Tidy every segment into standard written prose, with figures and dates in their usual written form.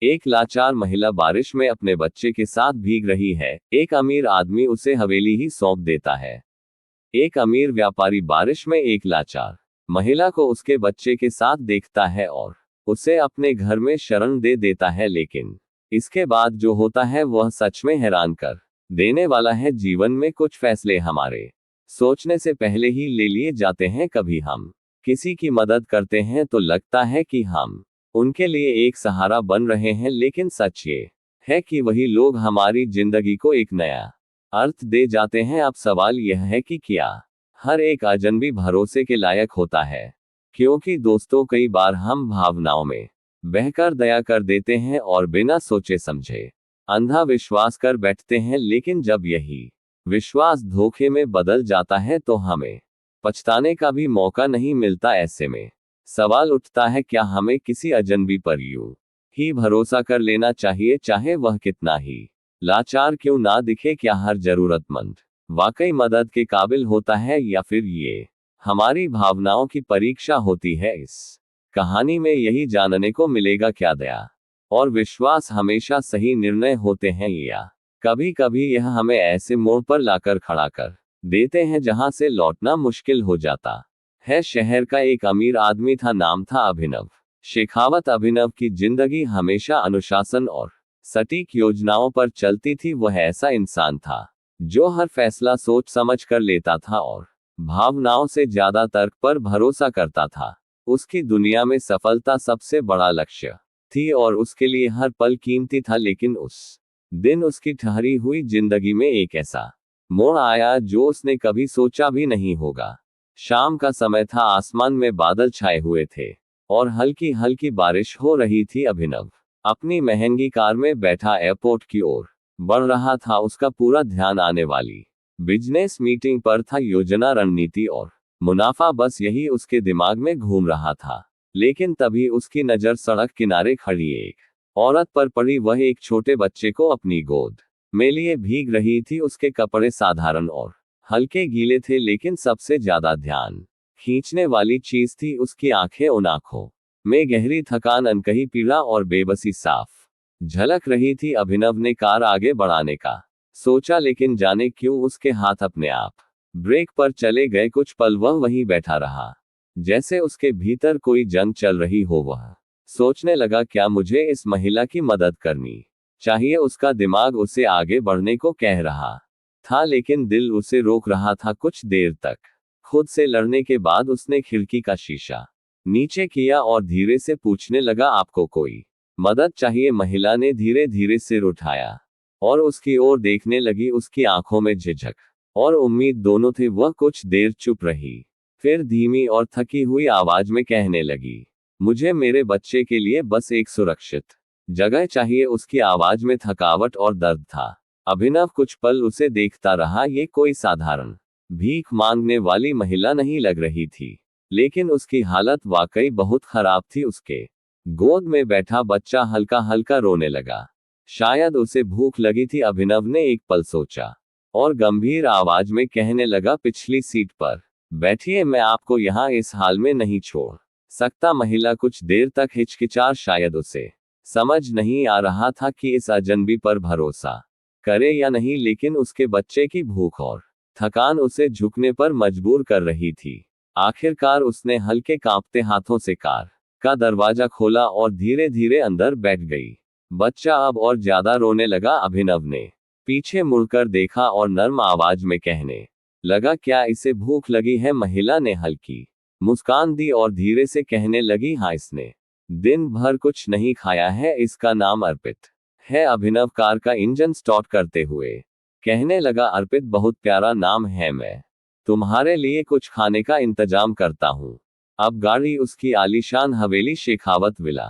एक लाचार महिला बारिश में अपने बच्चे के साथ भीग रही है। एक अमीर आदमी उसे हवेली ही सौंप देता है। एक अमीर व्यापारी बारिश में एक लाचार महिला को उसके बच्चे के साथ देखता है और उसे अपने घर में शरण दे देता है। लेकिन इसके बाद जो होता है वह सच में हैरान कर देने वाला है। जीवन में कुछ फैसले हमारे सोचने से पहले ही ले लिए जाते हैं। कभी हम किसी की मदद करते हैं तो लगता है कि हम उनके लिए एक सहारा बन रहे हैं, लेकिन सच ये है कि वही लोग हमारी जिंदगी को एक नया अर्थ दे जाते हैं। अब सवाल यह है कि क्या हर एक अजनबी भरोसे के लायक होता है? क्योंकि दोस्तों, कई बार हम भावनाओं में बहकर दया कर देते हैं और बिना सोचे समझे अंधा विश्वास कर बैठते हैं। लेकिन जब यही विश्वास धोखे में बदल जाता है तो हमें पछताने का भी मौका नहीं मिलता। ऐसे में सवाल उठता है, क्या हमें किसी अजनबी पर यूं ही भरोसा कर लेना चाहिए, चाहे वह कितना ही लाचार क्यों ना दिखे? क्या हर जरूरतमंद वाकई मदद के काबिल होता है, या फिर ये हमारी भावनाओं की परीक्षा होती है? इस कहानी में यही जानने को मिलेगा। क्या दया और विश्वास हमेशा सही निर्णय होते हैं, या कभी कभी यह हमें ऐसे मोड़ पर लाकर खड़ा कर देते हैं जहां से लौटना मुश्किल हो जाता है। शहर का एक अमीर आदमी था, नाम था अभिनव शेखावत। अभिनव की जिंदगी हमेशा अनुशासन और सटीक योजनाओं पर चलती थी। वह ऐसा इंसान था जो हर फैसला सोच समझ कर लेता था और भावनाओं से ज्यादा तर्क पर भरोसा करता था। उसकी दुनिया में सफलता सबसे बड़ा लक्ष्य थी और उसके लिए हर पल कीमती था। लेकिन उस दिन उसकी ठहरी हुई जिंदगी में एक ऐसा मोड़ आया जो उसने कभी सोचा भी नहीं होगा। शाम का समय था, आसमान में बादल छाए हुए थे और हल्की हल्की बारिश हो रही थी। अभिनव अपनी महंगी कार में बैठा एयरपोर्ट की ओर बढ़ रहा था। उसका पूरा ध्यान आने वाली बिजनेस मीटिंग पर था। योजना, रणनीति और मुनाफा, बस यही उसके दिमाग में घूम रहा था। लेकिन तभी उसकी नजर सड़क किनारे खड़ी एक औरत पर पड़ी। वह एक छोटे बच्चे को अपनी गोद में लिए भीग रही थी। उसके कपड़े साधारण और हल्के गीले थे, लेकिन सबसे ज्यादा ध्यान खींचने वाली चीज थी उसकी आंखें। उन आंखों में गहरी थकान, अनकही पीड़ा और बेबसी साफ झलक रही थी। अभिनव ने कार आगे बढ़ाने का सोचा, लेकिन जाने क्यों उसके हाथ अपने आप ब्रेक पर चले गए। कुछ पल वह वहीं बैठा रहा, जैसे उसके भीतर कोई जंग चल रही हो। वह सोचने लगा, क्या मुझे इस महिला की मदद करनी चाहिए? उसका दिमाग उसे आगे बढ़ने को कह रहा था, लेकिन दिल उसे रोक रहा था। कुछ देर तक खुद से लड़ने के बाद उसने खिड़की का शीशा नीचे किया और धीरे से पूछने लगा, आपको कोई मदद चाहिए? महिला ने धीरे धीरे सिर उठाया और उसकी ओर देखने लगी। उसकी आंखों में झिझक और उम्मीद दोनों थे। वह कुछ देर चुप रही, फिर धीमी और थकी हुई आवाज में कहने लगी, मुझे मेरे बच्चे के लिए बस एक सुरक्षित जगह चाहिए। उसकी आवाज में थकावट और दर्द था। अभिनव कुछ पल उसे देखता रहा। ये कोई साधारण भीख मांगने वाली महिला नहीं लग रही थी, लेकिन उसकी हालत वाकई बहुत खराब थी। उसके गोद में बैठा बच्चा हल्का हल्का रोने लगा। शायद उसे भूख लगी थी। अभिनव ने एक पल सोचा और गंभीर आवाज में कहने लगा, पिछली सीट पर बैठिए, मैं आपको यहाँ इस हाल में नहीं छोड़ सकता। महिला कुछ देर तक हिचकिचा, शायद उसे समझ नहीं आ रहा था कि इस अजनबी पर भरोसा करे या नहीं, लेकिन उसके बच्चे की भूख और थकान उसे झुकने पर मजबूर कर रही थी। आखिरकार उसने हल्के कांपते हाथों से कार का दरवाजा खोला और धीरे धीरे अंदर बैठ गई। बच्चा अब और ज्यादा रोने लगा। अभिनव ने पीछे मुड़कर देखा और नर्म आवाज में कहने लगा, क्या इसे भूख लगी है? महिला ने हल्की मुस्कान दी और धीरे से कहने लगी, हाँ, इसने दिन भर कुछ नहीं खाया है। इसका नाम अर्पित है। अभिनव कार का इंजन स्टार्ट करते हुए कहने लगा, अर्पित बहुत प्यारा नाम है, मैं तुम्हारे लिए कुछ खाने का इंतजाम करता हूँ। अब गाड़ी उसकी आलीशान हवेली शेखावत विला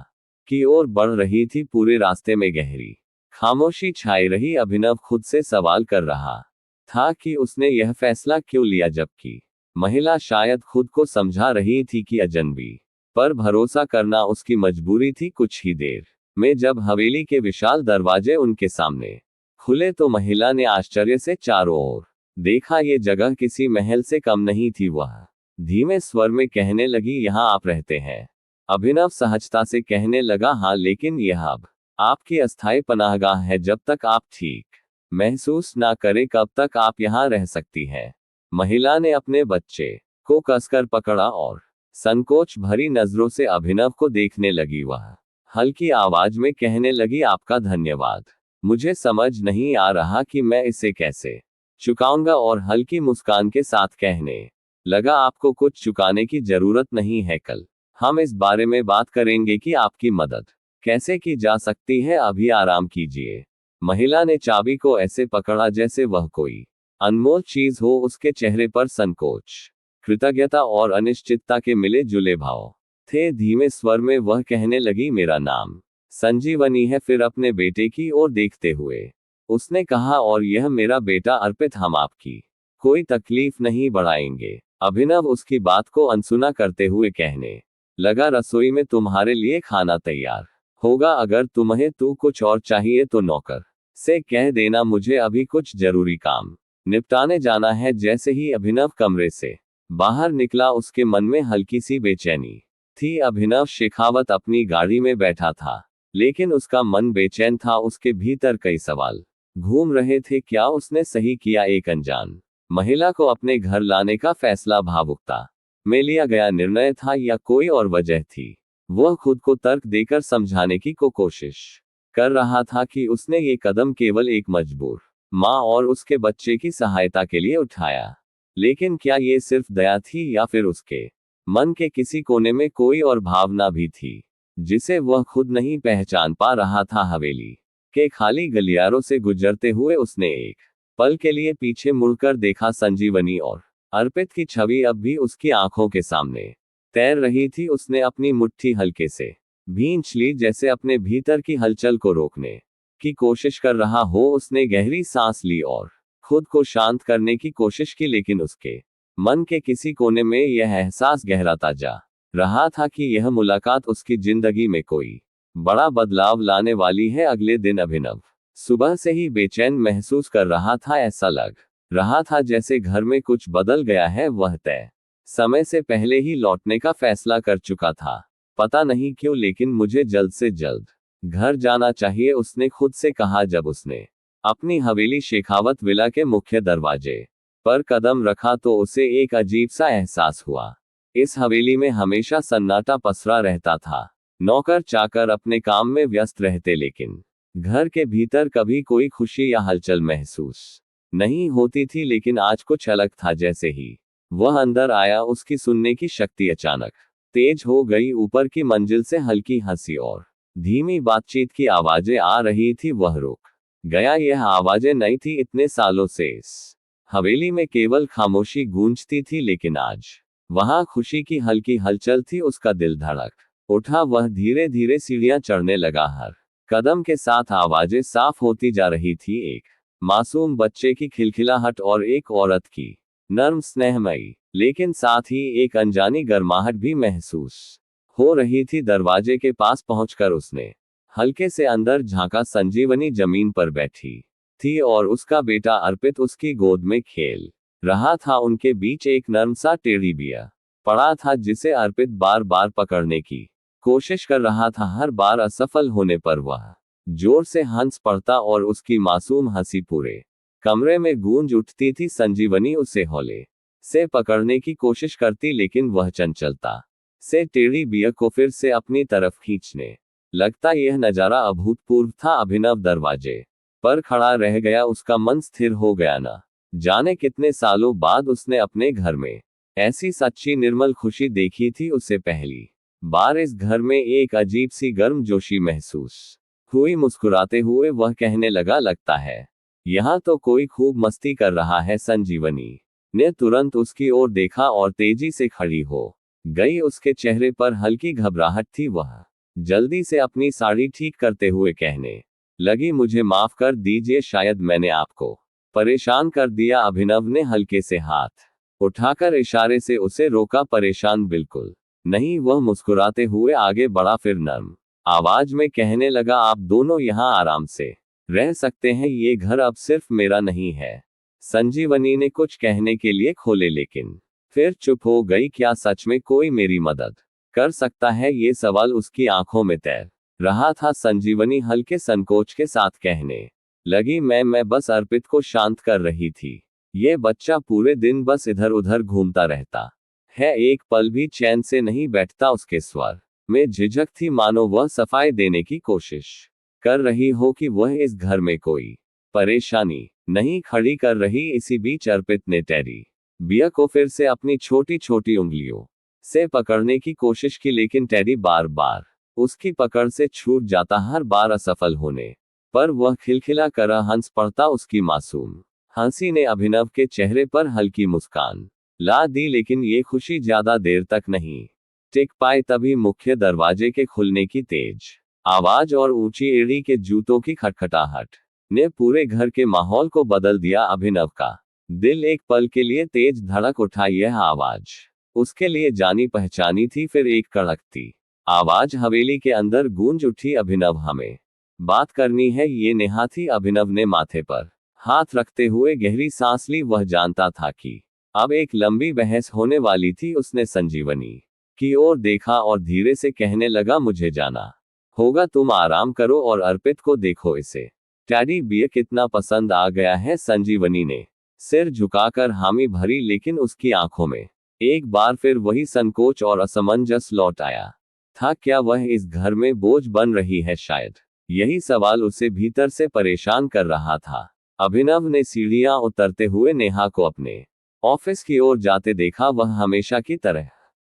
की ओर बढ़ रही थी। पूरे रास्ते में गहरी खामोशी छाई रही। अभिनव खुद से सवाल कर रहा था कि उसने यह फैसला क्यों लिया, जबकि महिला शायद खुद को समझा रही थी कि अजनबी पर भरोसा करना उसकी मजबूरी थी। कुछ ही देर में जब हवेली के विशाल दरवाजे उनके सामने खुले तो महिला ने आश्चर्य से चारों ओर देखा। ये जगह किसी महल से कम नहीं थी। वह धीमे स्वर में कहने लगी, यहाँ आप रहते हैं? अभिनव सहजता से कहने लगा, हाँ, लेकिन यह अब आपकी अस्थायी पनाहगाह है। जब तक आप ठीक महसूस ना करें कब तक आप यहाँ रह सकती हैं। महिला ने अपने बच्चे को कसकर पकड़ा और संकोच भरी नजरों से अभिनव को देखने लगी। वह हल्की आवाज में कहने लगी, आपका धन्यवाद। मुझे समझ नहीं आ रहा कि मैं इसे कैसे चुकाऊंगा। और हल्की मुस्कान के साथ कहने लगा, आपको कुछ चुकाने की जरूरत नहीं है। कल हम इस बारे में बात करेंगे कि आपकी मदद कैसे की जा सकती है। अभी आराम कीजिए। महिला ने चाबी को ऐसे पकड़ा जैसे वह कोई अनमोल चीज हो। उसके चेहरे पर संकोच, कृतज्ञता और अनिश्चितता के मिले जुले भाव थे। धीमे स्वर में वह कहने लगी, मेरा नाम संजीवनी है। फिर अपने बेटे की ओर देखते हुए उसने कहा, और यह मेरा बेटा अर्पित। हम आपकी कोई तकलीफ नहीं बढ़ाएंगे। अभिनव उसकी बात को अनसुना करते हुए कहने लगा, रसोई में तुम्हारे लिए खाना तैयार होगा। अगर तुम्हें कुछ और चाहिए तो नौकर से कह देना। मुझे अभी कुछ जरूरी काम निपटाने जाना है। जैसे ही अभिनव कमरे से बाहर निकला उसके मन में हल्की सी बेचैनी थी। अभिनव शेखावत अपनी गाड़ी में बैठा था, लेकिन उसका मन बेचैन था। उसके भीतर कई सवाल घूम रहे थे। क्या उसने सही किया? एक अनजान महिला को अपने घर लाने का फैसला भावुकता में लिया गया निर्णय था या कोई और वजह थी? वह खुद को तर्क देकर समझाने की कोशिश कर रहा था कि उसने ये कदम केवल एक मजबूर माँ और उसके बच्चे की सहायता के लिए उठाया। लेकिन क्या ये सिर्फ दया थी या फिर उसके मन के किसी कोने में कोई और भावना भी थी जिसे वह खुद नहीं पहचान पा रहा था? हवेली के खाली गलियारों से गुजरते हुए उसने एक पल के लिए पीछे मुड़कर देखा। संजीवनी और अर्पित की छवि अब भी उसकी आंखों के सामने तैर रही थी। उसने अपनी मुट्ठी हल्के से भींच ली, जैसे अपने भीतर की हलचल को रोकने की कोशिश कर रहा हो। उसने गहरी सांस ली और खुद को शांत करने की कोशिश की, लेकिन उसके मन के किसी कोने में यह एहसास गहराता जा रहा था कि यह मुलाकात उसकी जिंदगी में कोई बड़ा बदलाव लाने वाली है। अगले दिन अभिनव सुबह से ही बेचैन महसूस कर रहा था। ऐसा लग रहा था जैसे घर में कुछ बदल गया है। वह तय समय से पहले ही लौटने का फैसला कर चुका था। पता नहीं क्यों, लेकिन मुझे जल्द से जल्द घर जाना चाहिए, उसने खुद से कहा। जब उसने अपनी हवेली शेखावत विला के मुख्य दरवाजे पर कदम रखा तो उसे एक अजीब सा एहसास हुआ। इस हवेली में हमेशा सन्नाटा पसरा रहता था। नौकर चाकर अपने काम में व्यस्त रहते, लेकिन घर के भीतर कभी कोई खुशी या हलचल महसूस नहीं होती थी। लेकिन आज कुछ अलग था। जैसे ही वह अंदर आया उसकी सुनने की शक्ति अचानक तेज हो गई। ऊपर की मंजिल से हल्की हंसी और धीमी बातचीत की आवाजें आ रही थी। वह रुक गया। यह आवाजें नई थी। इतने सालों से इस हवेली में केवल खामोशी गूंजती थी, लेकिन आज वहां खुशी की हल्की हलचल थी। उसका दिल धड़क उठा। वह धीरे धीरे सीढ़ियां चढ़ने लगा। हर कदम के साथ आवाजें साफ होती जा रही थी। एक मासूम बच्चे की खिलखिलाहट और एक औरत की नर्म स्नेहमयी लेकिन साथ ही एक अनजानी गर्माहट भी महसूस हो रही थी। दरवाजे के पास पहुंचकर उसने हल्के से अंदर झांका। संजीवनी जमीन पर बैठी थी और उसका बेटा अर्पित उसकी गोद में खेल रहा था। उनके बीच एक नर्म सा टेडी बियर पड़ा था जिसे अर्पित बार बार पकड़ने की कोशिश कर रहा था। हर बार असफल होने पर वह जोर से हंस पड़ता और उसकी मासूम हंसी पूरे कमरे में गूंज उठती थी। संजीवनी उसे हौले से पकड़ने की कोशिश करती, लेकिन वह चंचलता से टेडी बियर को फिर से अपनी तरफ खींचने लगता। यह नजारा अभूतपूर्व था। अभिनव दरवाजे पर खड़ा रह गया। उसका मन स्थिर हो गया। न जाने कितने सालों बाद उसने अपने घर में ऐसी सच्ची निर्मल खुशी देखी थी। उससे पहली बार इस घर में एक अजीब सी गर्मजोशी महसूस हुई। मुस्कुराते हुए वह कहने लगा, लगता है यहाँ तो कोई खूब मस्ती कर रहा है। संजीवनी ने तुरंत उसकी ओर देखा और तेजी से खड़ी हो गई। उसके चेहरे पर हल्की घबराहट थी। वह जल्दी से अपनी साड़ी ठीक करते हुए कहने लगी, मुझे माफ कर दीजिए, शायद मैंने आपको परेशान कर दिया। अभिनव ने हल्के से हाथ उठाकर इशारे से उसे रोका। परेशान बिल्कुल नहीं, वह मुस्कुराते हुए आगे बढ़ा। फिर नर्म आवाज में कहने लगा, आप दोनों यहाँ आराम से रह सकते हैं। ये घर अब सिर्फ मेरा नहीं है। संजीवनी ने कुछ कहने के लिए खोले, लेकिन फिर चुप हो गई। क्या सच में कोई मेरी मदद कर सकता है? ये सवाल उसकी आंखों में तैर रहा था। संजीवनी हल्के संकोच के साथ कहने लगी, मैं बस अर्पित को शांत कर रही थी। ये बच्चा पूरे दिन बस इधर उधर घूमता रहता है, एक पल भी चैन से नहीं बैठता। उसके स्वर में झिझक थी, मानो वह सफाई देने की कोशिश कर रही हो कि वह इस घर में कोई परेशानी नहीं खड़ी कर रही। इसी बीच अर्पित ने टेडी बियर को फिर से अपनी छोटी छोटी उंगलियों से पकड़ने की कोशिश की, लेकिन टेडी बार बार उसकी पकड़ से छूट जाता, हर बार असफल होने पर वह खिलखिला कर हंस पड़ता। उसकी मासूम हंसी ने अभिनव के चेहरे पर हल्की मुस्कान ला दी, लेकिन ये खुशी ज्यादा देर तक नहीं टिक पाई। तभी मुख्य दरवाजे के खुलने की तेज आवाज और ऊंची एड़ी के जूतों की खटखटाहट ने पूरे घर के माहौल को बदल दिया। अभिनव का दिल एक पल के लिए तेज धड़क उठा। यह आवाज उसके लिए जानी पहचानी थी। फिर एक कड़कती आवाज हवेली के अंदर गूंज उठी, अभिनव, हमें बात करनी है। ये नेहा थी। अभिनव ने माथे पर हाथ रखते हुए गहरी सांस ली। वह जानता था कि अब एक लंबी बहस होने वाली थी। उसने संजीवनी की ओर देखा और धीरे से कहने लगा, मुझे जाना होगा, तुम आराम करो और अर्पित को देखो, इसे टेडी बियर कितना पसंद आ गया है। संजीवनी ने सिर झुकाकर हामी भरी, लेकिन उसकी आंखों में एक बार फिर वही संकोच और असमंजस लौट आया था। क्या वह इस घर में बोझ बन रही है? शायद यही सवाल उसे भीतर से परेशान कर रहा था। अभिनव ने सीढ़ियां उतरते हुए नेहा को अपने ऑफिस की ओर जाते देखा। वह हमेशा की तरह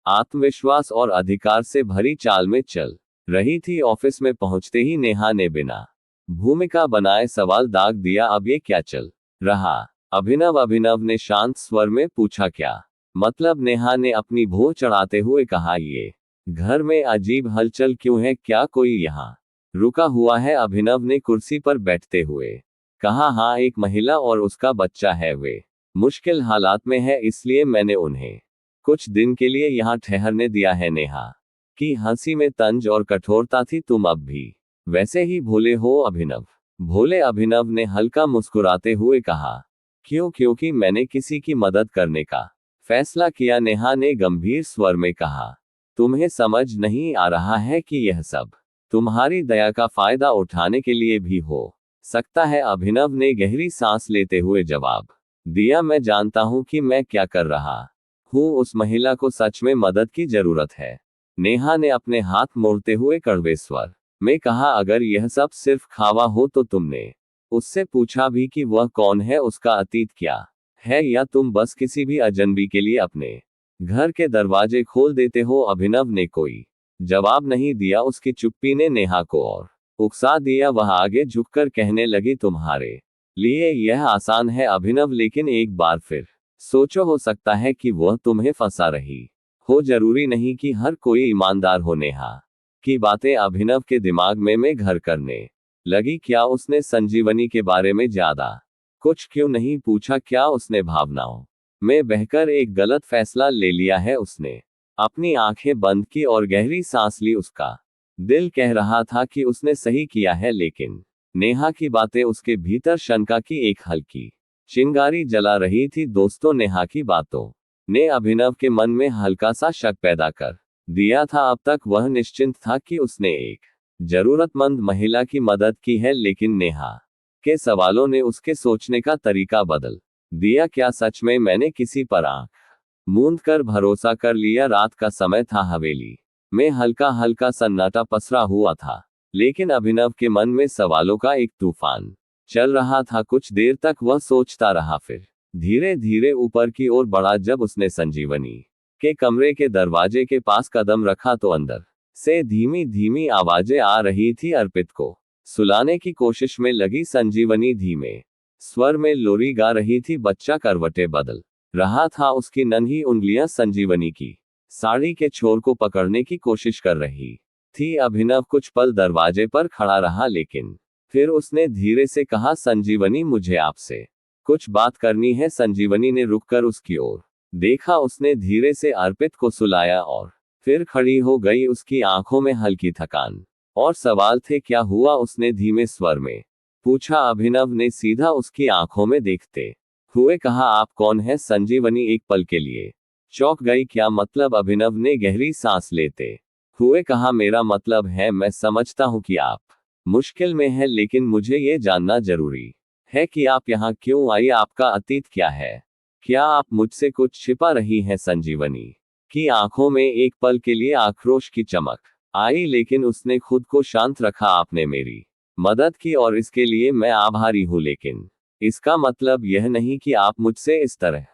आत्मविश्वास और अधिकार से भरी चाल में चल रही थी। ऑफिस में पहुंचते ही नेहा ने बिना भूमिका बनाए सवाल दाग दिया, अब ये क्या चल रहा? अभिनव ने शांत स्वर में पूछा, क्या मतलब? नेहा ने अपनी भौं चढ़ाते हुए कहा, ये घर में अजीब हलचल क्यों है? क्या कोई यहाँ रुका हुआ है? अभिनव ने कुर्सी पर बैठते हुए कहा, हाँ, एक महिला और उसका बच्चा है। वे मुश्किल हालात में है, इसलिए मैंने उन्हें कुछ दिन के लिए यहाँ ठहरने दिया है। नेहा की हंसी में तंज और कठोरता थी। तुम अब भी वैसे ही भोले हो? अभिनव ने हल्का मुस्कुराते हुए कहा, क्यों? क्योंकि मैंने किसी की मदद करने का फैसला किया। नेहा ने गंभीर स्वर में कहा, तुम्हें समझ नहीं आ रहा है कि यह सब तुम्हारी दया का फायदा उठाने के लिए भी हो सकता है? अभिनव ने गहरी सांस लेते हुए जवाब दिया, मैं जानता हूं कि मैं क्या कर रहा हूं। उस महिला को सच में मदद की जरूरत है। नेहा ने अपने हाथ मोड़ते हुए कड़वे स्वर में कहा, अगर यह सब सिर्फ खावा हो तो तुमने उससे पूछा भी कि वह कौन है, उसका अतीत क्या है, या तुम बस किसी भी अजनबी के लिए अपने घर के दरवाजे खोल देते हो? अभिनव ने कोई जवाब नहीं दिया। उसकी चुप्पी ने नेहा को और उकसा दिया। वह आगे झुककर कहने लगी, तुम्हारे लिए यह आसान है अभिनव, लेकिन एक बार फिर सोचो, हो सकता है कि वह तुम्हें फंसा रही हो। जरूरी नहीं कि हर कोई ईमानदार हो। नेहा की बातें अभिनव के दिमाग में घर करने लगी। क्या उसने संजीवनी के बारे में ज्यादा कुछ क्यों नहीं पूछा? क्या उसने भावनाओं में बहकर एक गलत फैसला ले लिया है? उसने अपनी आंखें बंद की और गहरी सांस ली। उसका दिल कह रहा था कि उसने सही किया है, लेकिन नेहा की बातें उसके भीतर शंका की एक हल्की चिंगारी जला रही थी। दोस्तों, नेहा की बातों ने अभिनव के मन में हल्का सा शक पैदा कर दिया था। अब तक वह निश्चिंत था कि उसने एक जरूरतमंद महिला की मदद की है, लेकिन नेहा के सवालों ने उसके सोचने का तरीका बदल दिया। क्या सच में मैंने किसी पर आंख मूंद कर भरोसा कर लिया? रात का समय था। हवेली में हल्का हल्का सन्नाटा पसरा हुआ था, लेकिन अभिनव के मन में सवालों का एक तूफान चल रहा था। कुछ देर तक वह सोचता रहा, फिर धीरे धीरे ऊपर की ओर बढ़ा। जब उसने संजीवनी के कमरे के दरवाजे के पास कदम रखा तो अंदर से धीमी धीमी आवाजें आ रही थी। अर्पित को सुलाने की कोशिश में लगी संजीवनी धीमे स्वर में लोरी गा रही थी। बच्चा करवटें बदल रहा था। उसकी नन्ही उंगलियां संजीवनी की साड़ी के छोर को पकड़ने की कोशिश कर रही थी। अभिनव कुछ पल दरवाजे पर खड़ा रहा, लेकिन फिर उसने धीरे से कहा, संजीवनी, मुझे आपसे कुछ बात करनी है। संजीवनी ने रुककर उसकी ओर देखा। उसने धीरे से अर्पित को सुलाया और फिर खड़ी हो गई। उसकी आंखों में हल्की थकान और सवाल थे। क्या हुआ? उसने धीमे स्वर में पूछा। अभिनव ने सीधा उसकी आंखों में देखते हुए कहा, आप कौन है? संजीवनी एक पल के लिए चौंक गई। क्या मतलब? अभिनव ने गहरी सांस लेते हुए कहा, मेरा मतलब है मैं समझता हूं कि आप मुश्किल में हैं, लेकिन मुझे ये जानना जरूरी है कि आप यहाँ क्यों आई, आपका अतीत क्या है? क्या आप मुझसे कुछ छिपा रही हैं? संजीवनी की आंखों में एक पल के लिए आक्रोश की चमक आई, लेकिन उसने खुद को शांत रखा। आपने मेरी मदद की और इसके लिए मैं आभारी हूं, लेकिन इसका मतलब यह नहीं कि आप मुझसे इस तरह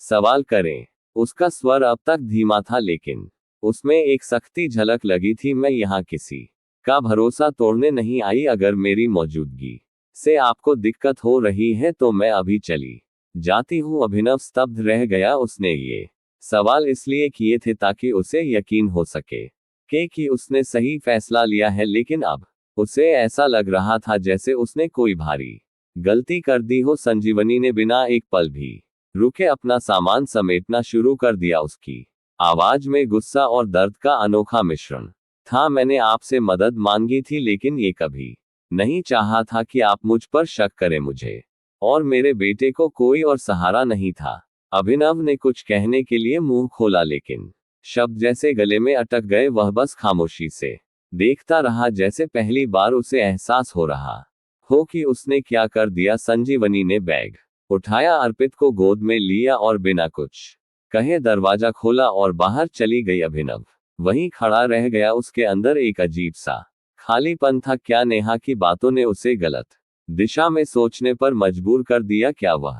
सवाल करें। उसका स्वर अब तक धीमा था, लेकिन उसमें एक सख्ती झलक लगी थी। मैं यहाँ किसी का भरोसा तोड़ने नहीं आई। अगर मेरी मौजूदगी से आपको दिक्कत हो रही है तो मैं अभी चली जाती हूँ। अभिनव स्तब्ध रह गया। उसने ये सवाल इसलिए किए थे ताकि उसे यकीन हो सके कि उसने सही फैसला लिया है, लेकिन अब उसे ऐसा लग रहा था जैसे उसने कोई भारी गलती कर दी हो। संजीवनी ने बिना एक पल भी रुके अपना सामान समेटना शुरू कर दिया। उसकी आवाज में गुस्सा और दर्द का अनोखा मिश्रण था। मैंने आपसे मदद मांगी थी, लेकिन ये कभी नहीं चाहा था कि आप मुझ पर शक करें। मुझे और मेरे बेटे को कोई और सहारा नहीं था। अभिनव ने कुछ कहने के लिए मुंह खोला, लेकिन शब्द जैसे गले में अटक गए। वह बस खामोशी से देखता रहा, जैसे पहली बार उसे एहसास हो रहा हो कि उसने क्या कर दिया। संजीवनी ने बैग उठाया, अर्पित को गोद में लिया और बिना कुछ कहे दरवाजा खोला और बाहर चली गई। अभिनव वहीं खड़ा रह गया। उसके अंदर एक अजीब सा खालीपन था। क्या नेहा की बातों ने उसे गलत दिशा में सोचने पर मजबूर कर दिया? क्या वह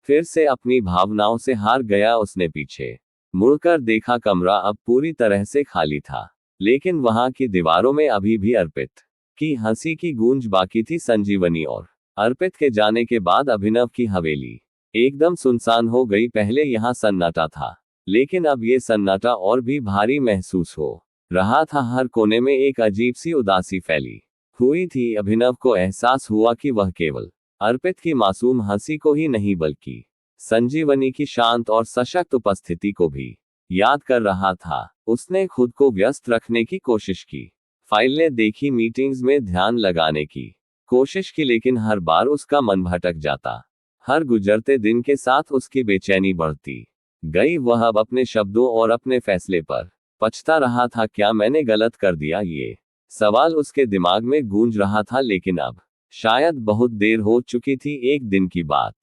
फिर से अपनी भावनाओं से हार गया? उसने पीछे मुड़कर देखा। कमरा अब पूरी तरह से खाली था, लेकिन वहां की दीवारों में अभी भी अर्पित की हंसी की गूंज बाकी थी। संजीवनी और अर्पित के जाने के बाद अभिनव की हवेली एकदम सुनसान हो गई। पहले यहाँ सन्नाटा था, लेकिन अब ये सन्नाटा और भी भारी महसूस हो रहा था। हर कोने में एक अजीब सी उदासी फैली हुई थी। अभिनव को एहसास हुआ कि वह केवल अर्पित की मासूम हंसी को ही नहीं, बल्कि संजीवनी की शांत और सशक्त उपस्थिति को भी याद कर रहा था। उसने खुद को व्यस्त रखने की कोशिश की, फाइलें देखी, मीटिंग्स में ध्यान लगाने की कोशिश की, लेकिन हर बार उसका मन भटक जाता। हर गुजरते दिन के साथ उसकी बेचैनी बढ़ती गई। वह अब अपने शब्दों और अपने फैसले पर पछता रहा था। क्या मैंने गलत कर दिया? ये सवाल उसके दिमाग में गूंज रहा था, लेकिन अब शायद बहुत देर हो चुकी थी। एक दिन की बात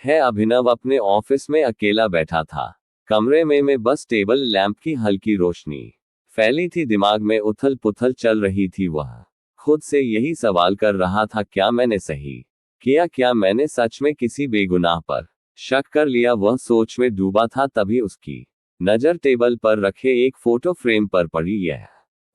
है, अभिनव अपने ऑफिस में अकेला बैठा था। कमरे में बस टेबल लैंप की हल्की रोशनी फैली थी। दिमाग में उथल पुथल चल रही थी। वह खुद से यही सवाल कर रहा था, क्या मैंने सही किया? क्या मैंने सच में किसी बेगुनाह पर शक कर लिया? वह सोच में डूबा था, तभी उसकी नजर टेबल पर रखे एक फोटो फ्रेम पर पड़ी। यह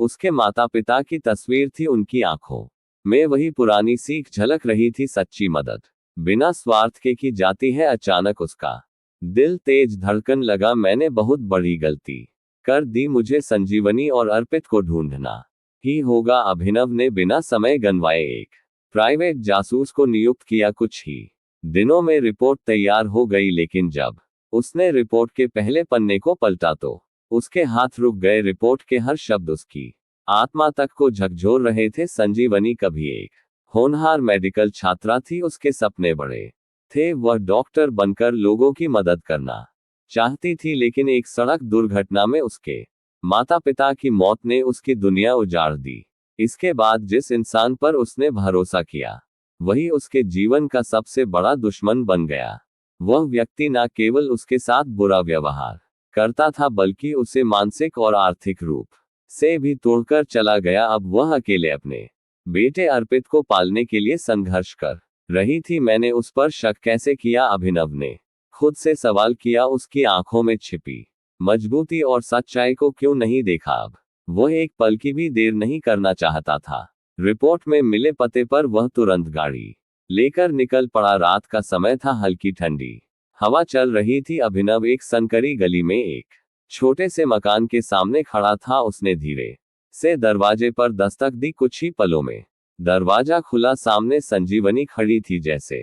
उसके माता पिता की तस्वीर थी। उनकी आंखों में वही पुरानी सीख झलक रही थी, सच्ची मदद बिना स्वार्थ के की जाती है। अचानक उसका दिल तेज धड़कन लगा। मैंने बहुत बड़ी गलती कर दी। मुझे संजीवनी और अर्पित को ढूंढना ही होगा। अभिनव ने बिना समय गंवाए एक प्राइवेट जासूस को नियुक्त किया। कुछ ही दिनों में रिपोर्ट तैयार हो गई, लेकिन जब उसने रिपोर्ट के पहले पन्ने को पलटा तो उसके हाथ रुक गए। रिपोर्ट के हर शब्द उसकी आत्मा तक को झकझोर रहे थे। संजीवनी कभी एक होनहार मेडिकल छात्रा थी। उसके सपने बड़े थे। वह डॉक्टर बनकर लोगों की मदद करना चाहती थी, लेकिन एक सड़क दुर्घटना में उसके माता पिता की मौत ने उसकी दुनिया उजाड़ दी। इसके बाद जिस इंसान पर उसने भरोसा किया, वही उसके जीवन का सबसे बड़ा दुश्मन बन गया। वह व्यक्ति न केवल उसके साथ बुरा व्यवहार करता था, बल्कि उसे मानसिक और आर्थिक रूप से भी तोड़कर चला गया। अब वह अकेले अपने बेटे अर्पित को पालने के लिए संघर्ष कर रही थी। मैंने उस पर शक कैसे किया? अभिनव ने खुद से सवाल किया। उसकी आंखों में छिपी मजबूती और सच्चाई को क्यों नहीं देखा? अब वह एक पल की भी देर नहीं करना चाहता था। रिपोर्ट में मिले पते पर वह तुरंत गाड़ी लेकर निकल पड़ा। रात का समय था, हल्की ठंडी हवा चल रही थी। अभिनव एक संकरी गली में एक छोटे से मकान के सामने खड़ा था। उसने धीरे से दरवाजे पर दस्तक दी। कुछ ही पलों में दरवाजा खुला। सामने संजीवनी खड़ी थी। जैसे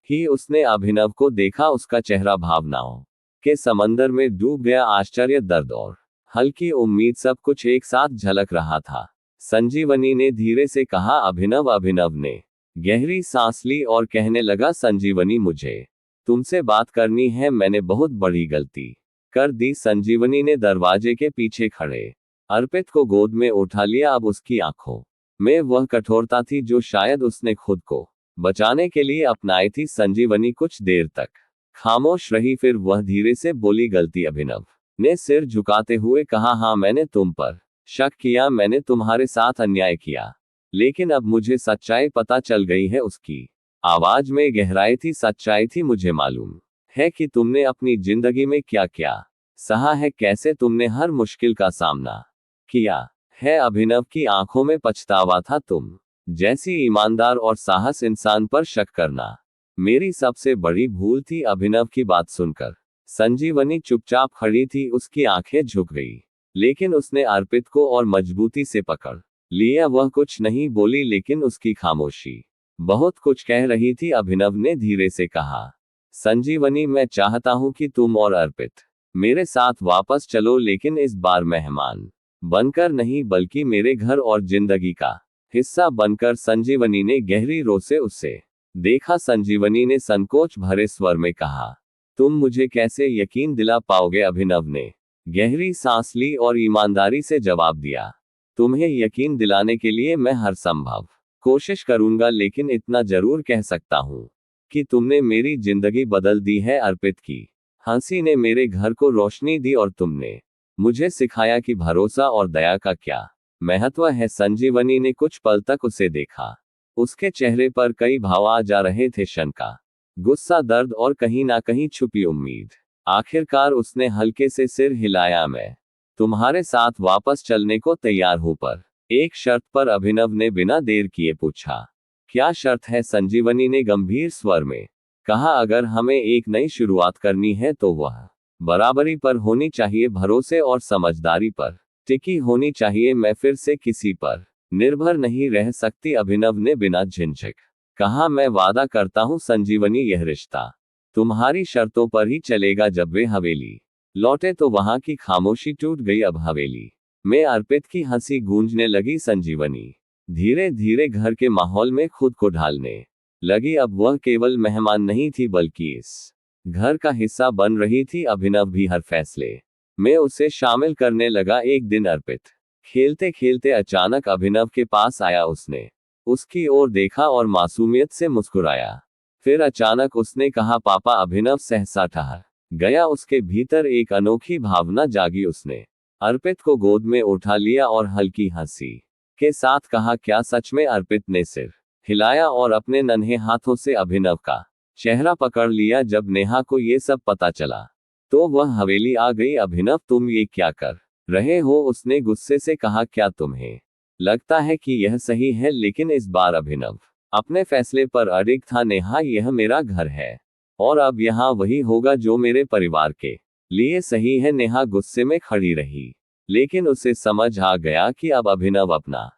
ही उसने अभिनव को देखा, उसका चेहरा भावनाओं के समंदर में डूब गया। आश्चर्य, दर्द और हल्की उम्मीद सब कुछ एक साथ झलक रहा था। संजीवनी ने धीरे से कहा, अभिनव। अभिनव ने गहरी सांस ली और कहने लगा, संजीवनी, मुझे तुमसे बात करनी है। मैंने बहुत बड़ी गलती कर दी। संजीवनी ने दरवाजे के पीछे खड़े अर्पित को गोद में उठा लिया। अब उसकी आंखों में वह कठोरता थी जो शायद उसने खुद को बचाने के लिए अपनाई थी। संजीवनी कुछ देर तक खामोश रही, फिर वह धीरे से बोली, गलती। अभिनव ने सिर झुकाते हुए कहा, हाँ, मैंने तुम पर शक किया, मैंने तुम्हारे साथ अन्याय किया, लेकिन अब मुझे सच्चाई पता चल गई है। उसकी आवाज में गहराई थी। सच्चाई थी, मुझे मालूम है कि तुमने अपनी जिंदगी में क्या क्या सहा है, कैसे तुमने हर मुश्किल का सामना किया है। अभिनव की आंखों में पछतावा था। तुम जैसी ईमानदार और साहस इंसान पर शक करना मेरी सबसे बड़ी भूल थी। अभिनव की बात सुनकर संजीवनी चुपचाप खड़ी थी। उसकी आंखें झुक गई, लेकिन उसने अर्पित को और मजबूती से पकड़ लिया। वह कुछ नहीं बोली, लेकिन उसकी खामोशी बहुत कुछ कह रही थी। अभिनव ने धीरे से कहा, संजीवनी, मैं चाहता हूं कि तुम और अर्पित मेरे साथ वापस चलो, लेकिन इस बार मेहमान बनकर नहीं, बल्कि मेरे घर और जिंदगी का हिस्सा बनकर। संजीवनी ने गहरी रो से उससे देखा। संजीवनी ने संकोच भरे स्वर में कहा, तुम मुझे कैसे यकीन दिला पाओगे? अभिनव ने गहरी सांस ली और ईमानदारी से जवाब दिया, तुम्हें यकीन दिलाने के लिए मैं हर संभव कोशिश करूंगा, लेकिन इतना जरूर कह सकता हूं कि तुमने मेरी जिंदगी बदल दी है। अर्पित की हंसी ने मेरे घर को रोशनी दी और तुमने मुझे सिखाया कि भरोसा और दया का क्या महत्व है। संजीवनी ने कुछ पल तक उसे देखा। उसके चेहरे पर कई भाव आ जा रहे थे, शंका, गुस्सा, दर्द और कहीं ना कहीं छुपी उम्मीद। आखिरकार उसने हल्के से सिर हिलाया, मैं तुम्हारे साथ वापस चलने को तैयार हूं, पर एक शर्त पर। अभिनव ने बिना देर किए पूछा, क्या शर्त है? संजीवनी ने गंभीर स्वर में कहा, अगर हमें एक नई शुरुआत करनी है तो वह बराबरी पर होनी चाहिए, भरोसे और समझदारी पर टिकी होनी चाहिए। मैं फिर से किसी पर निर्भर नहीं रह सकती। अभिनव ने बिना झिझक कहा, मैं वादा करता हूं संजीवनी, यह रिश्ता तुम्हारी शर्तों पर ही चलेगा। जब वे हवेली लौटे तो वहां की खामोशी टूट गई। अब हवेली में अर्पित की हंसी गूंजने लगी। संजीवनी धीरे धीरे घर के माहौल में खुद को ढालने लगी। अब वह केवल मेहमान नहीं थी, बल्कि इस घर का हिस्सा बन रही थी। अभिनव भी हर फैसले में उसे शामिल करने लगा। एक दिन अर्पित खेलते खेलते अचानक अभिनव के पास आया। उसने उसकी ओर देखा और मासूमियत से मुस्कुराया। फिर अचानक उसने कहा, पापा। अभिनव सहसा ठहर गया। उसके भीतर एक अनोखी भावना जागी। उसने अर्पित को गोद में उठा लिया और हल्की हंसी के साथ कहा, क्या सच में? अर्पित ने सिर हिलाया और अपने नन्हे हाथों से अभिनव का चेहरा पकड़ लिया। जब नेहा को ये सब पता चला तो वह हवेली आ गई। अभिनव, तुम ये क्या कर रहे हो? उसने गुस्से से कहा, क्या तुम्हें लगता है कि यह सही है? लेकिन इस बार अभिनव अपने फैसले पर अडिग था। नेहा, यह मेरा घर है और अब यहाँ वही होगा जो मेरे परिवार के लिए सही है। नेहा गुस्से में खड़ी रही, लेकिन उसे समझ आ गया कि अब अभिनव अपना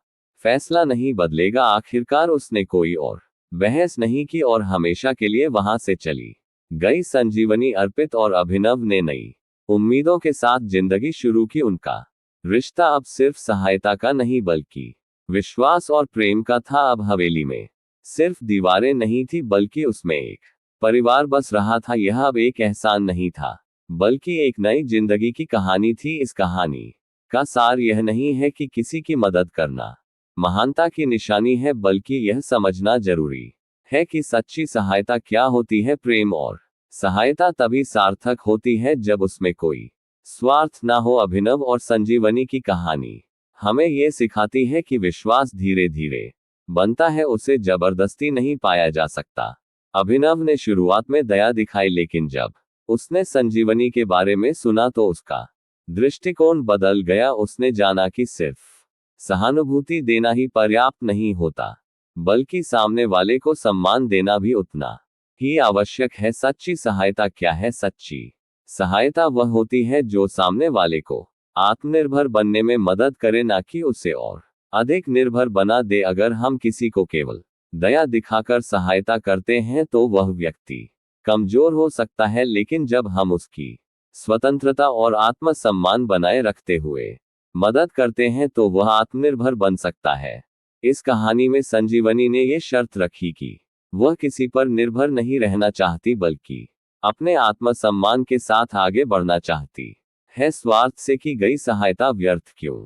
फैसला नहीं बदलेगा। आखिरकार उसने कोई और बहस नहीं की और हमेशा के लिए वहां से चली गई। संजीवनी, अर्पित और अभिनव ने नई उम्मीदों के साथ जिंदगी शुरू की। उनका रिश्ता अब सिर्फ सहायता का नहीं, बल्कि विश्वास और प्रेम का था। अब हवेली में सिर्फ दीवारें नहीं थी, बल्कि उसमें एक परिवार बस रहा था। यह अब एक एहसान नहीं था, बल्कि एक नई जिंदगी की कहानी थी। इस कहानी का सार यह नहीं है कि किसी की मदद करना महानता की निशानी है, बल्कि यह समझना जरूरी है कि सच्ची सहायता क्या होती है। प्रेम और सहायता तभी सार्थक होती है जब उसमें कोई स्वार्थ ना हो। अभिनव और संजीवनी की कहानी हमें ये सिखाती है कि विश्वास धीरे धीरे बनता है, उसे जबरदस्ती नहीं पाया जा सकता। अभिनव ने शुरुआत में दया दिखाई, लेकिन जब उसने संजीवनी के बारे में सुना तो उसका दृष्टिकोण बदल गया। उसने जाना कि सिर्फ सहानुभूति देना ही पर्याप्त नहीं होता, बल्कि सामने वाले को सम्मान देना भी उतना ही आवश्यक है। सच्ची सहायता क्या है? सच्ची सहायता वह होती है जो सामने वाले को आत्मनिर्भर बनने में मदद करे, ना कि उसे और अधिक निर्भर बना दे। अगर हम किसी को केवल दया दिखाकर सहायता करते हैं तो वह व्यक्ति कमजोर हो सकता है, लेकिन जब हम उसकी स्वतंत्रता और आत्मसम्मान बनाए रखते हुए मदद करते हैं तो वह आत्मनिर्भर बन सकता है। इस कहानी में संजीवनी ने यह शर्त रखी कि वह किसी पर निर्भर नहीं रहना चाहती, बल्कि अपने आत्मसम्मान के साथ आगे बढ़ना चाहती है। स्वार्थ से की गई सहायता व्यर्थ क्यों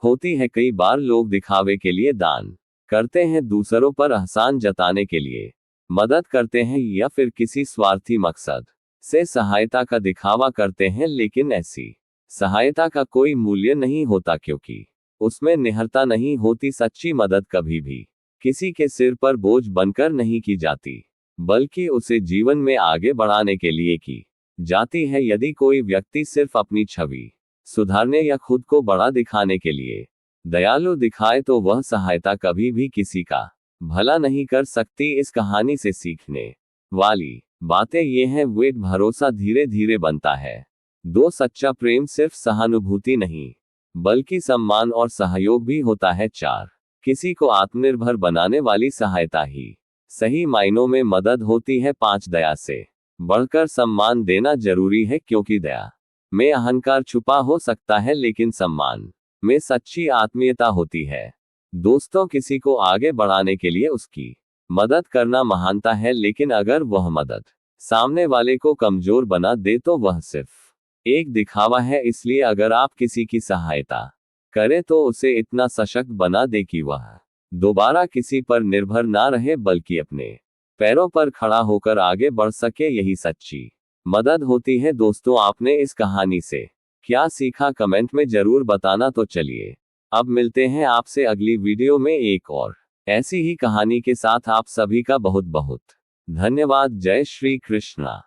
होती है। कई बार लोग दिखावे के लिए दान करते हैं, दूसरों पर एहसान जताने के लिए मदद करते हैं, या फिर किसी स्वार्थी मकसद से सहायता का दिखावा करते हैं, लेकिन ऐसी सहायता का कोई मूल्य नहीं होता, क्योंकि उसमें निहरता नहीं होती। सच्ची मदद कभी भी किसी के सिर पर बोझ बनकर नहीं की जाती, बल्कि उसे जीवन में आगे बढ़ाने के लिए की जाती है। यदि कोई व्यक्ति सिर्फ अपनी छवि सुधारने या खुद को बड़ा दिखाने के लिए दयालु दिखाए, तो वह सहायता कभी भी किसी का भला नहीं कर सकती। इस कहानी से सीखने वाली बातें ये हैं, वेट भरोसा धीरे धीरे बनता है। दो सच्चा प्रेम सिर्फ सहानुभूति नहीं, बल्कि सम्मान और सहयोग भी होता है। 4 किसी को आत्मनिर्भर बनाने वाली सहायता ही सही मायनों में मदद होती है। 5 दया से बढ़कर सम्मान देना जरूरी है, क्योंकि दया में अहंकार छुपा हो सकता है, लेकिन सम्मान में सच्ची आत्मीयता होती है। दोस्तों, किसी को आगे बढ़ाने के लिए उसकी मदद करना महानता है, लेकिन अगर वह मदद सामने वाले को कमजोर बना दे तो वह सिर्फ एक दिखावा है। इसलिए अगर आप किसी की सहायता करें तो उसे इतना सशक्त बना दे कि वह दोबारा किसी पर निर्भर ना रहे, बल्कि अपने पैरों पर खड़ा होकर आगे बढ़ सके। यही सच्ची मदद होती है। दोस्तों, आपने इस कहानी से क्या सीखा कमेंट में जरूर बताना। तो चलिए अब मिलते हैं आपसे अगली वीडियो में एक और ऐसी ही कहानी के साथ। आप सभी का बहुत बहुत धन्यवाद। जय श्री कृष्णा।